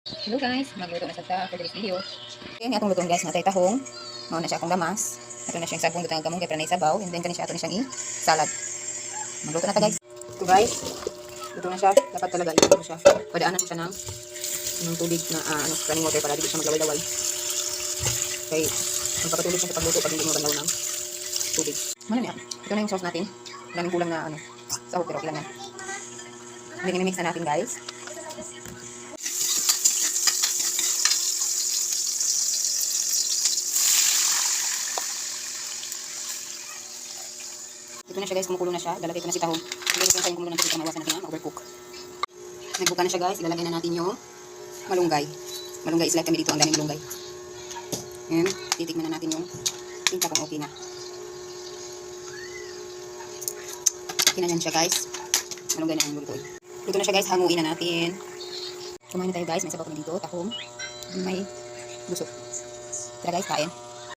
Hello guys, magluto na sa ta for this video. Yan atong luto guys, natay tahong. Mao na siya akong lamas. Ato na siyang sabong butang gamong kay para na isabaw, and then kani siya ato na siyang i-salad. Magluto na ta guys. Ito guys. Luto na siya. Dapat talaga ito siya. Padaanan mo siya ng tubig na running water para di siya maglaway-laway. Okay. Magpapatuloy siya sa pagluto pag hindi mo banlaw ng tubig. Ano niya? Ito na yung sauce natin. Maraming kulang na sahog pero ilan na. Then i-mix na natin guys. Ito na siya guys, kumukulo na siya. Lalagay ko na si tahong. Ilagay ko na tayong kumulo ng tubig para mawasan natin ang overcook. Nagbuka na siya guys. Ilalagay na natin yung malunggay. Malunggay is like kami dito. Ang daming malunggay. And titikman na natin yung tinta kung okay na. Okay na yan siya guys. Malunggay na yung luto. Luto na siya guys. Hanguin na natin. Kumain na tayo guys. May sabaw kami dito. Tahong. May busok. Tara guys, kain.